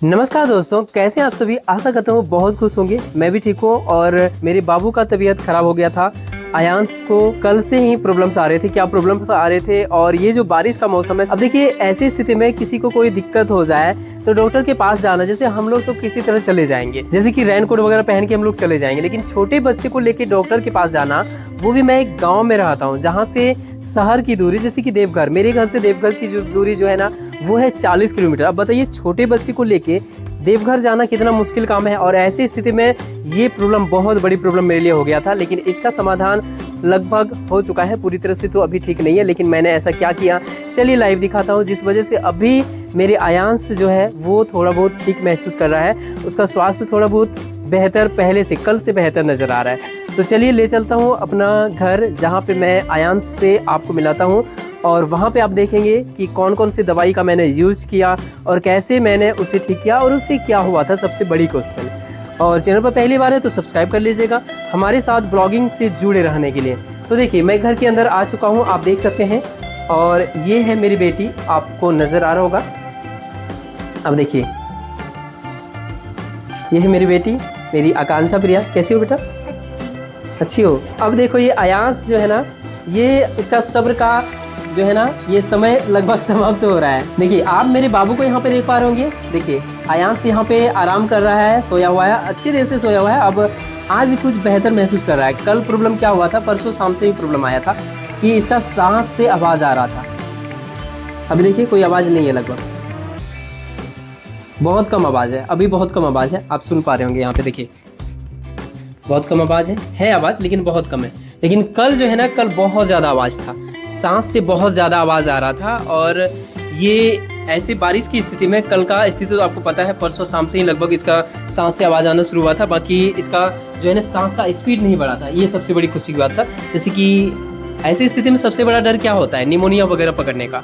नमस्कार दोस्तों, कैसे हैं आप सभी। आशा करता हूँ बहुत खुश होंगे। मैं भी ठीक हूँ। और मेरे बाबू का तबीयत खराब हो गया था। आयांश को कल से ही प्रॉब्लम्स आ रहे थे। क्या प्रॉब्लम्स आ रहे थे? और ये जो बारिश का मौसम है, अब देखिए ऐसी स्थिति में किसी को कोई दिक्कत हो जाए तो डॉक्टर के पास जाना, जैसे हम लोग तो किसी तरह चले जाएंगे, जैसे कि रेनकोट वगैरह पहन के हम लोग चले जाएंगे, लेकिन छोटे बच्चे को लेके डॉक्टर के पास जाना, वो भी मैं एक गाँव में रहता हूँ जहाँ से शहर की दूरी, जैसे कि देवघर, मेरे घर से देवघर की जो दूरी जो है ना, वो है 40 किलोमीटर। अब बताइए छोटे बच्चे को लेके देवघर जाना कितना मुश्किल काम है। और ऐसी स्थिति में ये प्रॉब्लम, बहुत बड़ी प्रॉब्लम मेरे लिए हो गया था, लेकिन इसका समाधान लगभग हो चुका है। पूरी तरह से तो अभी ठीक नहीं है, लेकिन मैंने ऐसा क्या किया, चलिए लाइव दिखाता हूँ। जिस वजह से अभी मेरे आयांश जो है वो थोड़ा बहुत ठीक महसूस कर रहा है। उसका स्वास्थ्य थोड़ा बहुत बेहतर, पहले से, कल से बेहतर नज़र आ रहा है। तो चलिए ले चलता हूँ अपना घर, जहाँ पे मैं आयांश से आपको मिलाता हूँ। और वहाँ पे आप देखेंगे कि कौन कौन सी दवाई का मैंने यूज़ किया और कैसे मैंने उसे ठीक किया और उसे क्या हुआ था, सबसे बड़ी क्वेश्चन। और चैनल पर पहली बार है तो सब्सक्राइब कर लीजिएगा हमारे साथ ब्लॉगिंग से जुड़े रहने के लिए। तो देखिए मैं घर के अंदर आ चुका हूँ, आप देख सकते हैं। और ये है मेरी बेटी, आपको नज़र आ रहा होगा। अब देखिए ये है मेरी बेटी, मेरी आकांक्षा प्रिया। कैसी हो बेटा? अच्छी हो। अब देखो ये आयांश जो है ना, ये इसका सब्र का जो है ना, ये समय लगभग समाप्त हो रहा है। देखिए आप मेरे बाबू को यहाँ पे देख पा रहे होंगे। देखिए आयांश यहाँ पे आराम कर रहा है, सोया हुआ है, अच्छी देर से सोया हुआ है। अब आज कुछ बेहतर महसूस कर रहा है। कल प्रॉब्लम क्या हुआ था, परसों शाम से ही प्रॉब्लम आया था कि इसका सांस से आवाज़ आ रहा था। अभी देखिए कोई आवाज़ नहीं है, लगभग बहुत कम आवाज़ है, अभी बहुत कम आवाज़ है। आप सुन पा रहे होंगे यहाँ पे, देखिए बहुत कम आवाज़ है आवाज़, लेकिन बहुत कम है। लेकिन कल जो है ना, कल बहुत ज़्यादा आवाज़ था, सांस से बहुत ज़्यादा आवाज़ आ रहा था। और ये ऐसे बारिश की स्थिति में, कल का स्थिति तो आपको पता है, परसों शाम से ही लगभग इसका सांस से आवाज़ आना शुरू हुआ था। बाकी इसका जो है ना, सांस का स्पीड नहीं बढ़ा था। ये सबसे बड़ी खुशी की बात था। जैसे कि ऐसी स्थिति में सबसे बड़ा डर क्या होता है, निमोनिया वगैरह पकड़ने का।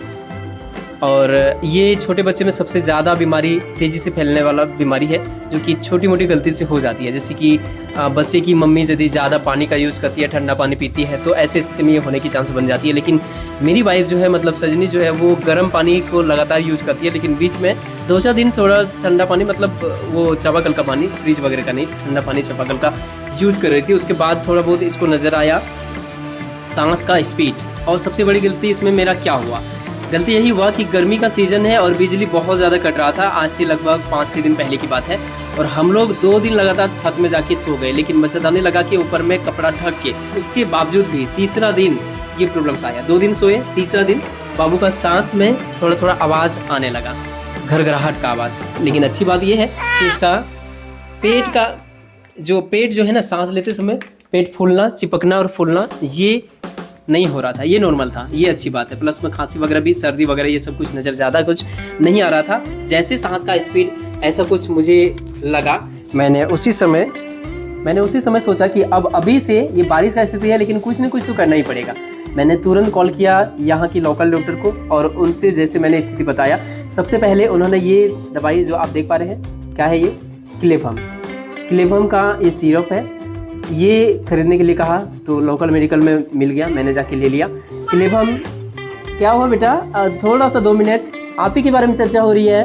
और ये छोटे बच्चे में सबसे ज़्यादा बीमारी, तेज़ी से फैलने वाला बीमारी है, जो कि छोटी मोटी गलती से हो जाती है। जैसे कि बच्चे की मम्मी यदि ज़्यादा पानी का यूज़ करती है, ठंडा पानी पीती है, तो ऐसे स्थिति में ये होने की चांस बन जाती है। लेकिन मेरी वाइफ जो है, मतलब सजनी जो है, वो गर्म पानी को लगातार यूज़ करती है। लेकिन बीच में 2-4 दिन थोड़ा ठंडा पानी, मतलब वो चापाकल का पानी, फ्रिज वगैरह का नहीं, ठंडा पानी चापाकल का यूज कर रही थी। उसके बाद थोड़ा बहुत इसको नज़र आया सांस का स्पीड। और सबसे बड़ी गलती इसमें मेरा क्या हुआ, गलती यही हुआ कि गर्मी का सीज़न है और बिजली बहुत ज़्यादा कट रहा था। आज से लगभग 5-6 दिन पहले की बात है। और हम लोग 2 दिन लगातार छत में जाके सो गए, लेकिन मच्छरदानी लगा के ऊपर में कपड़ा ढक के। उसके बावजूद भी तीसरा दिन ये प्रॉब्लम्स आया। 2 दिन सोए, तीसरा दिन बाबू का सांस में थोड़ा थोड़ा आवाज़ आने लगा, घरघराहट का आवाज़। लेकिन अच्छी बात यह है कि इसका पेट जो है ना, सांस लेते समय पेट फूलना, चिपकना और फूलना, ये नहीं हो रहा था, ये नॉर्मल था। ये अच्छी बात है। प्लस में खांसी वगैरह भी, सर्दी वगैरह, ये सब कुछ नज़र ज़्यादा कुछ नहीं आ रहा था। जैसे सांस का स्पीड ऐसा कुछ मुझे लगा, मैंने उसी समय सोचा कि अब अभी से, ये बारिश का स्थिति है लेकिन कुछ न कुछ तो करना ही पड़ेगा। मैंने तुरंत कॉल किया यहाँ की लोकल डॉक्टर को और उनसे जैसे मैंने स्थिति बताया, सबसे पहले उन्होंने ये दवाई जो आप देख पा रहे हैं, क्या है ये, क्लेवम का ये सिरप है, ये खरीदने के लिए कहा तो लोकल मेडिकल में मिल गया, मैंने जाके ले लिया। क्लेवम क्या हुआ बेटा, थोड़ा सा 2 मिनट, आप ही के बारे में चर्चा हो रही है।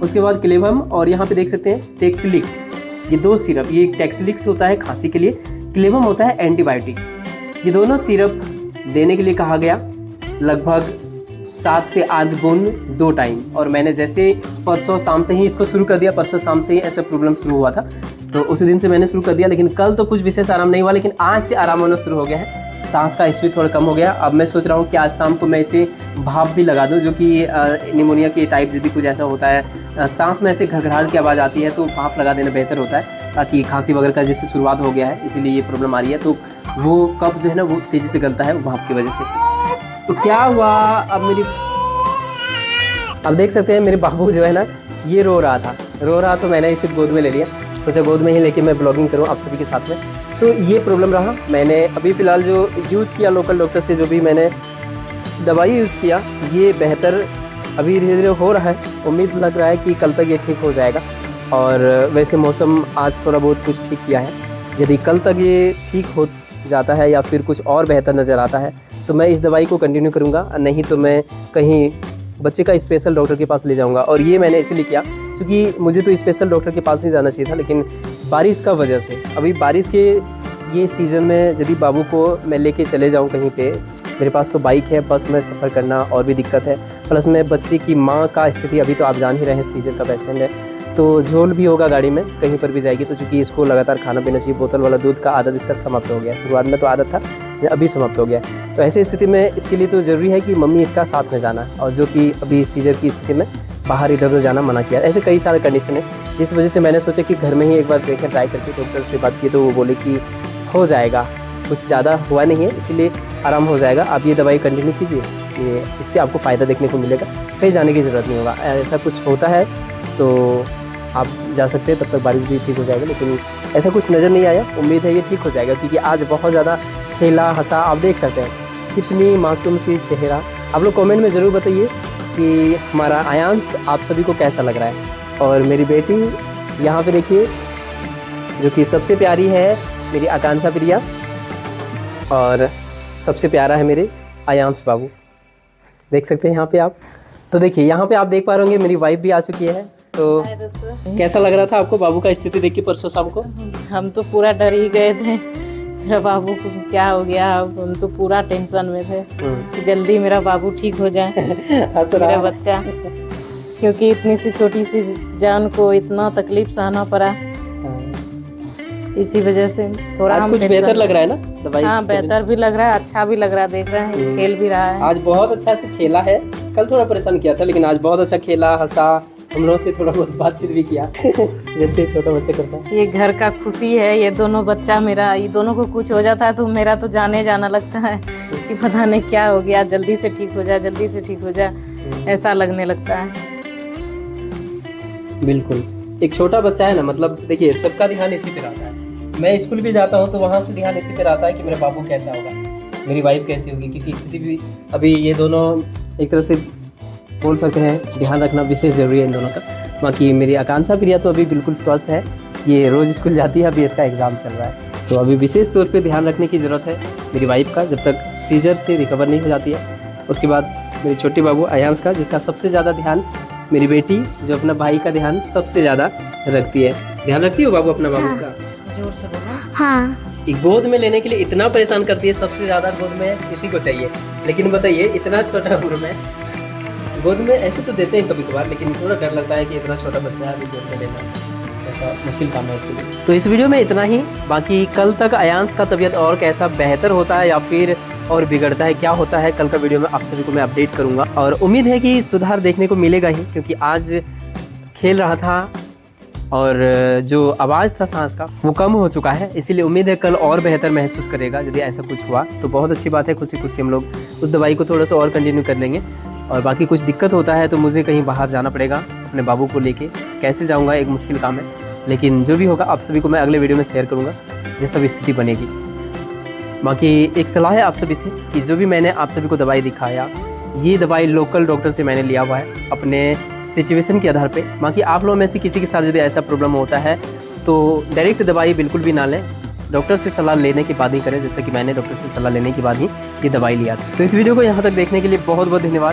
उसके बाद क्लेवम, और यहाँ पे देख सकते हैं टेक्सलिक्स, ये 2 सिरप। ये टेक्सलिक्स होता है खांसी के लिए, क्लेवम होता है एंटीबायोटिक। ये दोनों सिरप देने के लिए कहा गया, लगभग 7 से 8 बूंद 2 टाइम। और मैंने जैसे परसों शाम से ही इसको शुरू कर दिया, परसों शाम से ही ऐसा प्रॉब्लम शुरू हुआ था, तो उसी दिन से मैंने शुरू कर दिया। लेकिन कल तो कुछ विशेष आराम नहीं हुआ, लेकिन आज से आराम होना शुरू हो गया है। सांस का स्पीड थोड़ा कम हो गया। अब मैं सोच रहा हूँ कि आज शाम को मैं इसे भाप भी लगा दूँ, जो कि निमोनिया के टाइप यदि कुछ ऐसा होता है, सांस में ऐसे घरघराहट की आवाज़ आती है, तो भाप लगा देना बेहतर होता है, ताकि खांसी वगैरह का जैसे शुरुआत हो गया है, इसीलिए ये प्रॉब्लम आ रही है। तो वो कफ जो है ना, वो तेज़ी से गलता है भाप की वजह से। तो क्या हुआ, अब देख सकते हैं मेरे बाबू जो है ना, ये रो रहा, तो मैंने इसे गोद में ले लिया। सोचा गोद में ही लेके मैं ब्लॉगिंग करूं आप सभी के साथ में। तो ये प्रॉब्लम रहा। मैंने अभी फ़िलहाल जो यूज़ किया लोकल डॉक्टर से, जो भी मैंने दवाई यूज़ किया, ये बेहतर अभी धीरे धीरे हो रहा है। उम्मीद लग रहा है कि कल तक ये ठीक हो जाएगा। और वैसे मौसम आज थोड़ा बहुत कुछ ठीक किया है। यदि कल तक ये ठीक हो जाता है या फिर कुछ और बेहतर नज़र आता है, तो मैं इस दवाई को कंटिन्यू करूँगा, नहीं तो मैं कहीं बच्चे का स्पेशल डॉक्टर के पास ले जाऊंगा। और ये मैंने इसलिए किया क्योंकि मुझे तो स्पेशल डॉक्टर के पास ही जाना चाहिए था, लेकिन बारिश का वजह से अभी बारिश के ये सीज़न में यदि बाबू को मैं लेके चले जाऊँ कहीं पे, मेरे पास तो बाइक है, बस में सफ़र करना और भी दिक्कत है। प्लस में बच्चे की माँ का स्थिति अभी तो आप जान ही रहे हैं, सीजर का पेशेंट है, तो झोल भी होगा गाड़ी में कहीं पर भी जाएगी। तो चूँकि इसको लगातार खाना पीना चाहिए, बोतल वाला दूध का आदत इसका समाप्त हो गया। शुरुआत में तो आदत था, अभी समाप्त हो गया। तो ऐसी स्थिति में इसके लिए तो ज़रूरी है कि मम्मी इसका साथ में जाना, और जो कि अभी सीजर की स्थिति में बाहर इधर उधर जाना मना किया। ऐसे कई सारे कंडीशन है, जिस वजह से मैंने सोचा कि घर में ही एक बार देखें, ट्राई करके डॉक्टर से बात की तो वो बोले कि हो जाएगा, कुछ ज़्यादा हुआ नहीं है, इसीलिए आराम हो जाएगा, आप ये दवाई कंटिन्यू कीजिए, ये इससे आपको फ़ायदा देखने को मिलेगा, कहीं जाने की ज़रूरत नहीं होगा। ऐसा कुछ होता है तो आप जा सकते हैं, तब तक बारिश भी ठीक हो जाएगा, लेकिन ऐसा कुछ नज़र नहीं आया। उम्मीद है ये ठीक हो जाएगा, क्योंकि आज बहुत ज़्यादा खेला हंसा, आप देख सकते हैं कितनी मासूम सी चेहरा। आप लोग कमेंट में ज़रूर बताइए कि हमारा आयांश आप सभी को कैसा लग रहा है। और मेरी बेटी यहाँ पे देखिए, जो कि सबसे प्यारी है, मेरी आकांक्षा प्रिया, और सबसे प्यारा है मेरे आयांश बाबू, देख सकते हैं यहाँ पे आप। तो देखिए यहाँ पे आप देख पा रहे होंगे मेरी वाइफ भी आ चुकी है। तो कैसा लग रहा था आपको बाबू का स्थिति देख के परसों शाम को? हम तो पूरा डर ही गए थे, मेरा बाबू को क्या हो गया। हम तो पूरा टेंशन में थे कि जल्दी मेरा बाबू ठीक हो जाए मेरा बच्चा, क्योंकि इतनी सी छोटी सी जान को इतना तकलीफ सहना पड़ा, इसी वजह से थोड़ा आज कुछ बेहतर लग रहा है ना दवाई? हाँ बेहतर भी लग रहा है, अच्छा भी लग रहा है, देख रहे हैं खेल भी रहा है। आज बहुत अच्छा से खेला है, कल थोड़ा परेशान किया था, लेकिन आज बहुत अच्छा खेला हंसा, हम लोगों से थोड़ा बहुत बातचीत भी किया जैसे छोटा बच्चा करता है। ये घर का खुशी है, ये दोनों बच्चा मेरा, ये दोनों को कुछ हो जाता है तो मेरा तो जाने जाना लगता है कि पता नहीं क्या हो गया, जल्दी से ठीक हो जाए, जल्दी से ठीक हो जाए, ऐसा लगने लगता है। बिल्कुल, एक छोटा बच्चा है ना, मतलब देखिए सबका ध्यान इसी पे रहता है। मैं स्कूल भी जाता हूँ तो वहाँ से ध्यान इसी पे रहता है कि मेरा बाबू कैसा होगा, मेरी वाइफ कैसी होगी, क्योंकि स्थिति भी अभी ये दोनों एक तरह से बोल सकते हैं ध्यान रखना विशेष जरूरी है इन दोनों का। बाकी मेरी आकांक्षा प्रिया तो अभी बिल्कुल स्वस्थ है, ये रोज़ स्कूल जाती है, अभी इसका एग्ज़ाम चल रहा है, तो अभी विशेष तौर पे ध्यान रखने की ज़रूरत है मेरी वाइफ का, जब तक सीजर से रिकवर नहीं हो जाती है। उसके बाद मेरे छोटे बाबू आयांश का, जिसका सबसे ज़्यादा ध्यान मेरी बेटी, जो अपना भाई का ध्यान सबसे ज़्यादा रखती है। ध्यान रखती हो बाबू अपना बाबू का? जोर से बोलो। हाँ। गोद में लेने के लिए इतना परेशान करती है, सबसे ज़्यादा गोद में किसी को चाहिए, लेकिन बताइए इतना छोटा उम्र में गोद में ऐसे तो देते हैं कभी कभार, लेकिन थोड़ा डर लगता है कि इतना छोटा बच्चा है अभी गोद में लेना, ऐसा मुश्किल काम है इसके लिए। तो इस वीडियो में इतना ही, बाकी कल तक आयांश का तबीयत और कैसा बेहतर होता है या फिर और बिगड़ता है, क्या होता है, कल का वीडियो में आप सभी को मैं अपडेट करूंगा। और उम्मीद है कि सुधार देखने को मिलेगा ही, क्योंकि आज खेल रहा था और जो आवाज़ था सांस का वो कम हो चुका है, इसीलिए उम्मीद है कल और बेहतर महसूस करेगा। यदि ऐसा कुछ हुआ तो बहुत अच्छी बात है, खुशी खुशी हम लोग उस दवाई को थोड़ा सा और कंटिन्यू कर लेंगे। और बाकी कुछ दिक्कत होता है तो मुझे कहीं बाहर जाना पड़ेगा अपने बाबू को लेके, कैसे जाऊंगा एक मुश्किल काम है, लेकिन जो भी होगा आप सभी को मैं अगले वीडियो में शेयर करूंगा जैसा भी स्थिति बनेगी। बाकी एक सलाह है आप सभी से कि जो भी मैंने आप सभी को दवाई दिखाया, ये दवाई लोकल डॉक्टर से मैंने लिया हुआ है अपने सिचुएशन के आधार पे। बाकी आप लोगों में से किसी के साथ यदि ऐसा प्रॉब्लम होता है तो डायरेक्ट दवाई बिल्कुल भी ना लें, डॉक्टर से सलाह लेने के बाद ही करें, जैसे कि मैंने डॉक्टर से सलाह लेने के बाद ही ये दवाई लिया था। तो इस वीडियो को यहाँ तक देखने के लिए बहुत बहुत धन्यवाद।